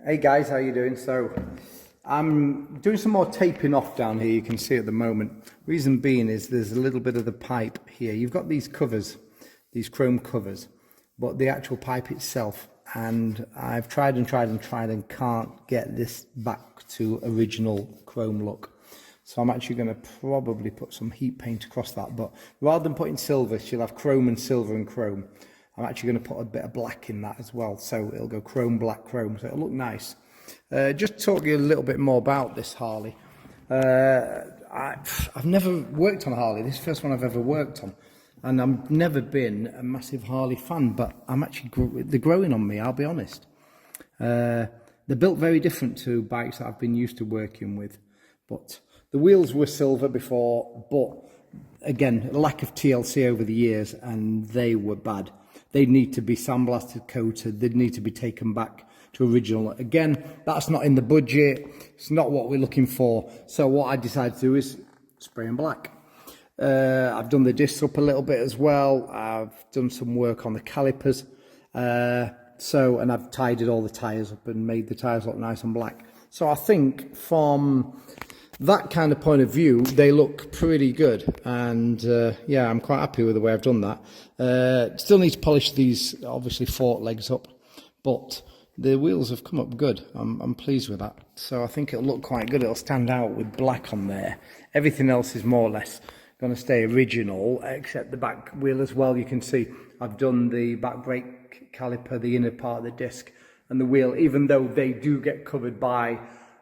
Hey guys, how you doing? So I'm doing some more taping off down here. You can see at the moment. Reason being is there's a little bit of the pipe here. You've got these covers, these chrome covers, but the actual pipe itself, and I've tried and can't get this back to original chrome look. So I'm actually going to probably put some heat paint across that, but rather than putting silver, she'll have chrome and silver and chrome. I'm actually going to put a bit of black in that as well, so it'll go chrome, black, chrome, so it'll look nice. Just talk to you a little bit more about this Harley. I've never worked on a Harley. This is the first one I've ever worked on, and I've never been a massive Harley fan, but I'm actually they're growing on me, I'll be honest. They're built very different to bikes that I've been used to working with, but the wheels were silver before, but again, lack of TLC over the years, and they were bad. They need to be sandblasted, coated. They'd need to be taken back to original. Again, that's not in the budget. It's not what we're looking for. So what I decided to do is spray them black. I've done the discs up a little bit as well. I've done some work on the calipers. And I've tidied all the tyres up and made the tyres look nice and black. So I think from that kind of point of view, they look pretty good, and yeah, I'm quite happy with the way I've done that. Still need to polish these, obviously, fork legs up, but the wheels have come up good. I'm pleased with that, so I think it'll look quite good. It'll stand out with black on there. Everything else is more or less going to stay original, except the back wheel as well. You can see I've done the back brake caliper, the inner part of the disc, and the wheel, even though they do get covered by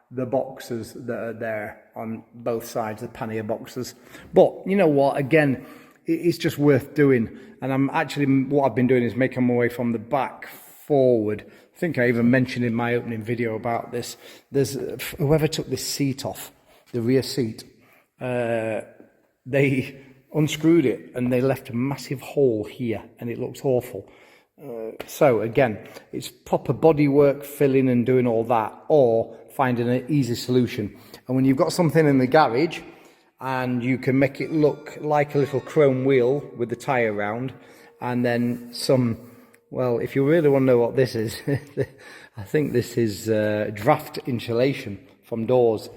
the boxes that are there on both sides, the pannier boxes. But you know what, again, it's just worth doing. And I'm actually, what I've been doing is making my way from the back forward. I think I even mentioned in my opening video about this. There's whoever took this seat off, the rear seat, they unscrewed it and they left a massive hole here, and it looks awful. So again, it's proper bodywork, filling and doing all that, or finding an easy solution. And when you've got something in the garage and you can make it look like a little chrome wheel with the tyre round, and then some, well, if you really want to know what this is, I think this is draft insulation from doors.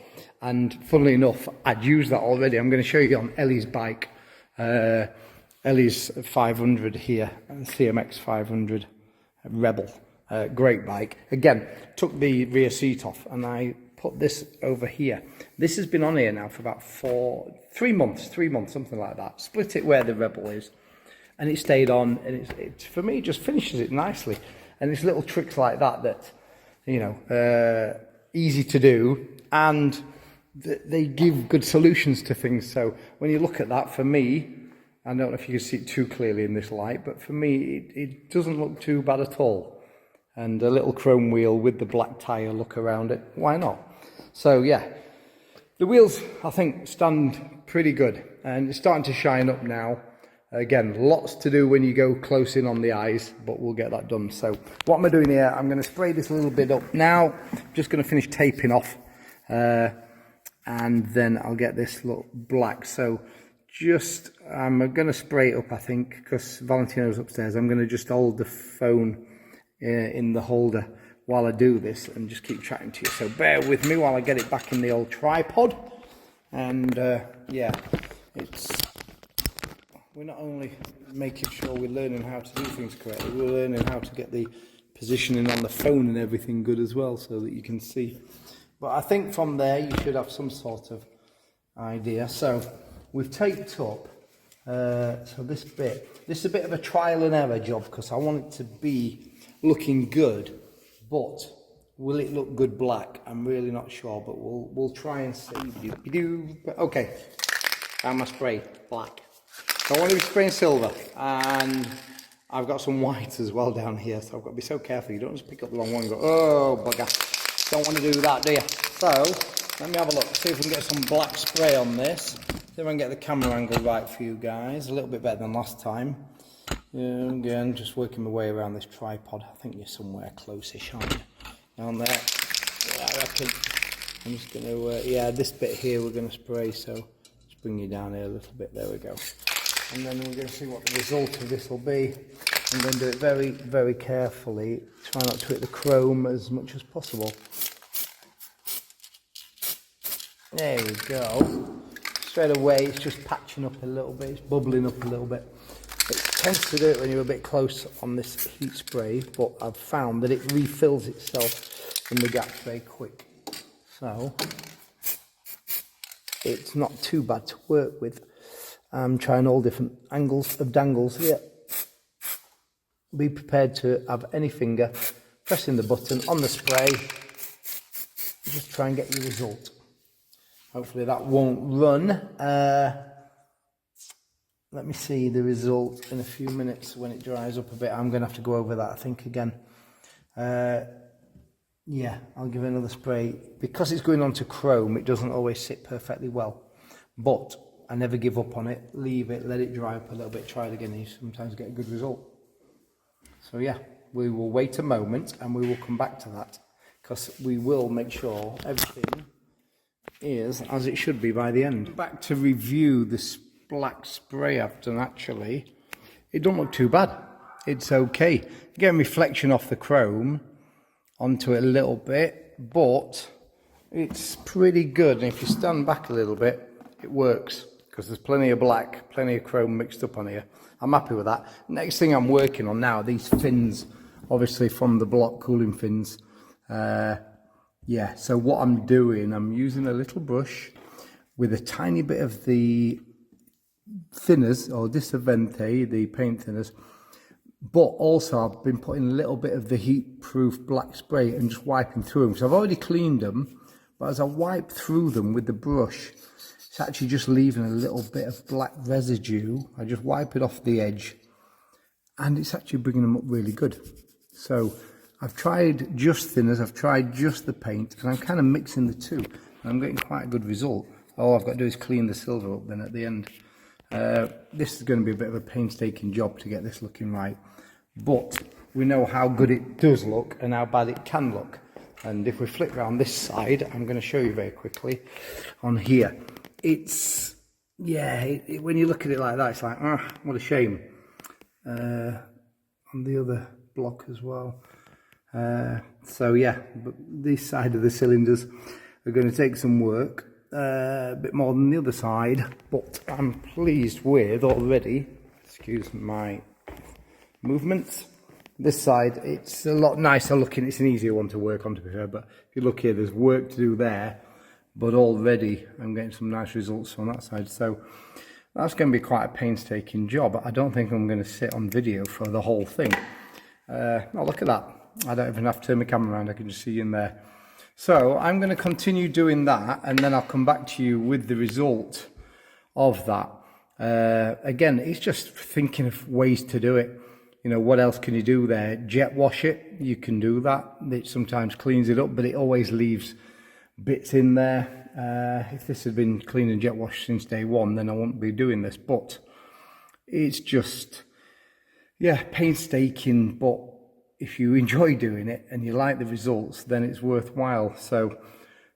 And funnily enough, I'd used that already. I'm going to show you on Ellie's bike. Ellie's 500 here, CMX 500 Rebel, great bike. Again, took the rear seat off and I put this over here. This has been on here now for about 3 months, something like that. Split it where the Rebel is, and it stayed on, and it for me, just finishes it nicely. And it's little tricks like that, you know, easy to do, and they give good solutions to things. So when you look at that, for me, I don't know if you can see it too clearly in this light, but for me, it doesn't look too bad at all. And a little chrome wheel with the black tyre look around it, why not? So yeah, the wheels, I think, stand pretty good, and it's starting to shine up now. Again, lots to do when you go close in on the eyes, but we'll get that done. So what am I doing here? I'm going to spray this a little bit up now. Just going to finish taping off, and then I'll get this look black. So I'm going to spray it up, I think, because Valentino's upstairs. I'm going to just hold the phone in the holder while I do this and just keep chatting to you. So bear with me while I get it back in the old tripod. And yeah, we're not only making sure we're learning how to do things correctly, we're learning how to get the positioning on the phone and everything good as well, so that you can see. But I think from there you should have some sort of idea. So we've taped up, so this is a bit of a trial and error job, because I want it to be looking good, but will it look good black? I'm really not sure, but we'll try and see. Okay, and my spray, black. So I want to be spraying silver, and I've got some white as well down here, so I've got to be so careful. You don't just pick up the wrong one and go, oh bugger. Don't want to do that, do you? So let me have a look, see if we can get some black spray on this. See if I can get the camera angle right for you guys. A little bit better than last time. Again, just working my way around this tripod. I think you're somewhere close-ish, aren't you? Down there. Yeah, I reckon. I'm just going to, yeah, this bit here we're going to spray, so just bring you down here a little bit. There we go. And then we're going to see what the result of this will be. I'm going to do it very, very carefully. Try not to hit the chrome as much as possible. There we go. Straight away, it's just patching up a little bit. It's bubbling up a little bit. It tends to do it when you're a bit close on this heat spray, but I've found that it refills itself in the gaps very quick. So it's not too bad to work with. I'm trying all different angles of dangles here. Be prepared to have any finger pressing the button on the spray. Just try and get your result. Hopefully that won't run. Let me see the result in a few minutes when it dries up a bit. I'm going to have to go over that, I think, again. Yeah, I'll give it another spray. Because it's going on to chrome, it doesn't always sit perfectly well. But I never give up on it. Leave it, let it dry up a little bit, try it again, and you sometimes get a good result. So yeah, we will wait a moment and we will come back to that, because we will make sure everything is as it should be by the end. Back to review this black spray I've done. Actually, it don't look too bad. It's okay. Getting reflection off the chrome onto it a little bit, but it's pretty good. And if you stand back a little bit, it works, because there's plenty of black, plenty of chrome mixed up on here. I'm happy with that. Next thing I'm working on now, these fins, obviously from the block cooling fins. Yeah, so what I'm doing, I'm using a little brush with a tiny bit of the thinners, or Disavente, the paint thinners, but also I've been putting a little bit of the heat-proof black spray and just wiping through them. So I've already cleaned them, but as I wipe through them with the brush, it's actually just leaving a little bit of black residue. I just wipe it off the edge, and it's actually bringing them up really good. So I've tried just thinners, I've tried just the paint, and I'm kind of mixing the two, and I'm getting quite a good result. All I've got to do is clean the silver up then at the end. This is going to be a bit of a painstaking job to get this looking right, but we know how good it does look and how bad it can look. And if we flip around this side, I'm going to show you very quickly on here. It's, yeah, when you look at it like that, it's like, ah, what a shame. On the other block as well. So yeah, but this side of the cylinders are going to take some work, a bit more than the other side, but I'm pleased with already, excuse my movements, this side. It's a lot nicer looking. It's an easier one to work on, to be fair, but if you look here, there's work to do there, but already I'm getting some nice results on that side. So that's going to be quite a painstaking job. I don't think I'm going to sit on video for the whole thing. Oh, look at that. I don't even have to turn my camera around, I can just see you in there. So I'm going to continue doing that, and then I'll come back to you with the result of that. Again, it's just thinking of ways to do it. You know, what else can you do there? Jet wash it, you can do that. It sometimes cleans it up, but it always leaves bits in there. If this had been clean and jet washed since day one, then I wouldn't be doing this. But it's just, yeah, painstaking, but if you enjoy doing it and you like the results, then it's worthwhile. So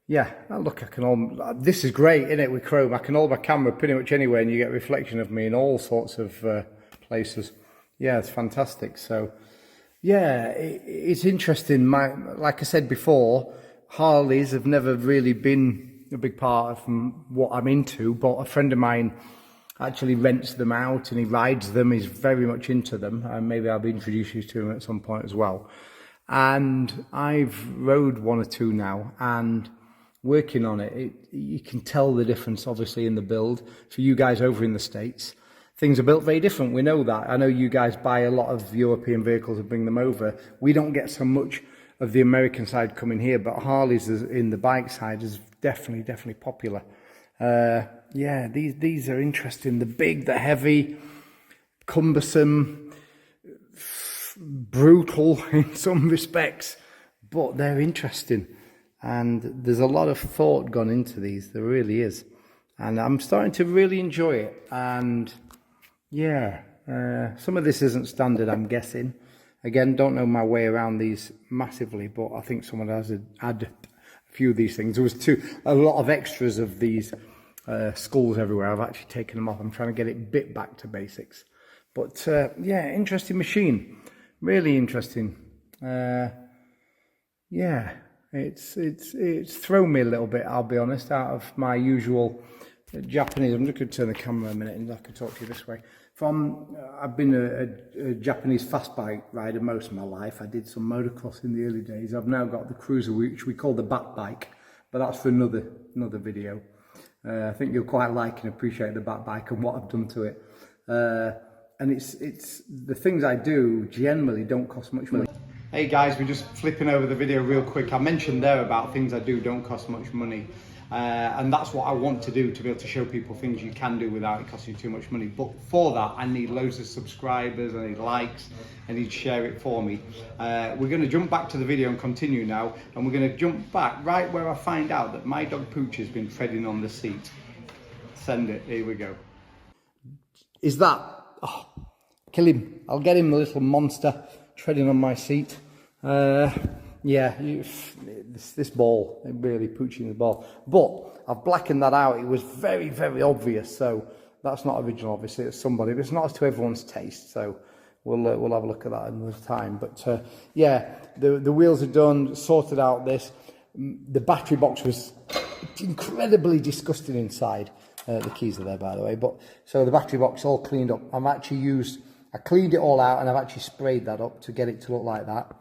yeah, look, I can hold, this is great, isn't it, with chrome? I can hold my camera pretty much anywhere and you get reflection of me in all sorts of places. Yeah, it's fantastic. So yeah, it's interesting. Like I said before, Harleys have never really been a big part of what I'm into, but a friend of mine actually rents them out and he rides them. He's very much into them, and maybe I'll be introducing you to him at some point as well. And I've rode one or two now, and working on it, you can tell the difference obviously in the build. For you guys over in the States, things are built very different. We know that. I know you guys buy a lot of European vehicles and bring them over. We don't get so much of the American side coming here, but Harley's in the bike side is definitely popular. Yeah, these are interesting. The big, the heavy, cumbersome, brutal in some respects, but they're interesting. And there's a lot of thought gone into these. There really is. And I'm starting to really enjoy it. And yeah, some of this isn't standard, I'm guessing. Again, don't know my way around these massively, but I think someone has added a few of these things. There was a lot of extras of these skulls everywhere. I've actually taken them off. I'm trying to get it bit back to basics. But yeah, interesting machine, really interesting. Yeah, it's thrown me a little bit, I'll be honest, out of my usual Japanese. I'm just going to turn the camera a minute and I can talk to you this way. I've been a Japanese fast bike rider most of my life. I did some motocross in the early days. I've now got the cruiser, which we call the bat bike, but that's for another video. I think you'll quite like and appreciate the bat bike and what I've done to it. And it's the things I do generally don't cost much money. Hey guys, we're just flipping over the video real quick. I mentioned there about things I do don't cost much money. And that's what I want to do, to be able to show people things you can do without it costing you too much money. But for that, I need loads of subscribers, I need likes, I need to share it for me. We're going to jump back to the video and continue now. And we're going to jump back right where I find out that my dog Pooch has been treading on the seat. Send it, here we go. Is that, oh, kill him. I'll get him, the little monster treading on my seat. Yeah, this ball, it really Pooching the ball. But I've blackened that out. It was very, very obvious. So that's not original, obviously. It's somebody, but it's not to everyone's taste. So we'll have a look at that another time. But yeah, the wheels are done, sorted out this. The battery box was incredibly disgusting inside. The keys are there, by the way. But so the battery box all cleaned up. I cleaned it all out and I've actually sprayed that up to get it to look like that.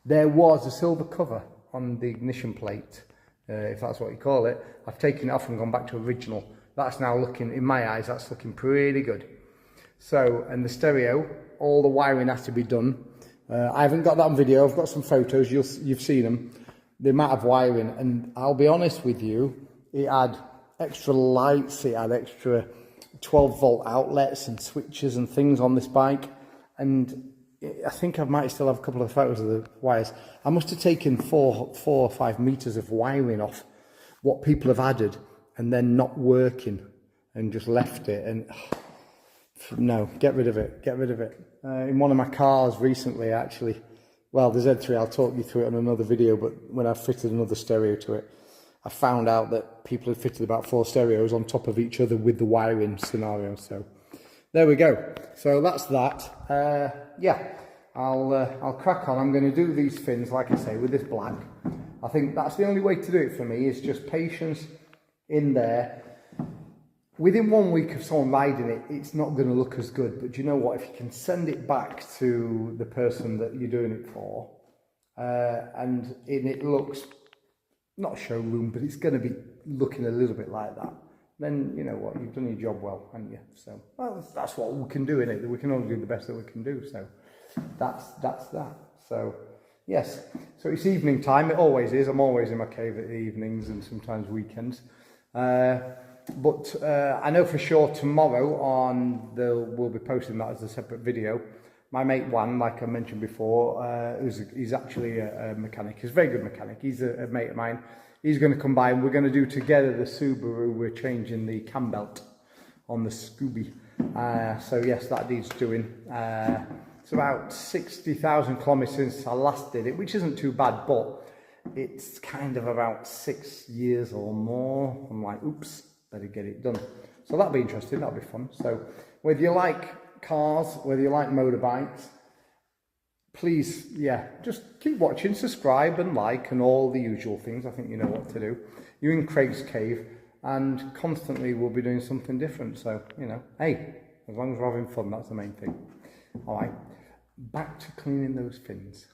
There was a silver cover on the ignition plate, if that's what you call it. I've taken it off and gone back to original. That's now looking, in my eyes, that's looking pretty good. So, and the stereo, all the wiring has to be done. I haven't got that on video. I've got some photos. You've seen them. The amount of wiring, and I'll be honest with you, it had extra lights, it had extra 12-volt outlets and switches and things on this bike, and I think I might still have a couple of photos of the wires. I must have taken 4 or 5 meters of wiring off what people have added and then not working and just left it. And no, get rid of it. In one of my cars recently, actually, well, the Z3, I'll talk you through it on another video, but when I fitted another stereo to it, I found out that people had fitted about 4 stereos on top of each other with the wiring scenario. So there we go. So that's that. Yeah, I'll crack on. I'm going to do these fins, like I say, with this black. I think that's the only way to do it for me, is just patience in there. Within 1 week of someone riding it, it's not going to look as good. But do you know what? If you can send it back to the person that you're doing it for, and it looks, not showroom, but it's going to be looking a little bit like that, then you know what, you've done your job well, haven't you? So well, that's what we can do, innit? We can only do the best that we can do. So that's that. So yes, so it's evening time. It always is. I'm always in my cave at the evenings and sometimes weekends. But I know for sure tomorrow we'll be posting that as a separate video. My mate Juan, like I mentioned before, he's actually a mechanic. He's a very good mechanic. He's a mate of mine. He's going to come by and we're going to do together the Subaru. We're changing the cam belt on the Scooby. So yes, that needs doing. It's about 60,000 kilometers since I last did it, which isn't too bad, but it's kind of about 6 years or more. I'm like, oops, better get it done. So that'll be interesting. That'll be fun. So whether you like cars, whether you like motorbikes, please, yeah, just keep watching, subscribe and like and all the usual things. I think you know what to do. You're in Craig's cave and constantly we'll be doing something different. So, you know, hey, as long as we're having fun, that's the main thing. All right, back to cleaning those fins.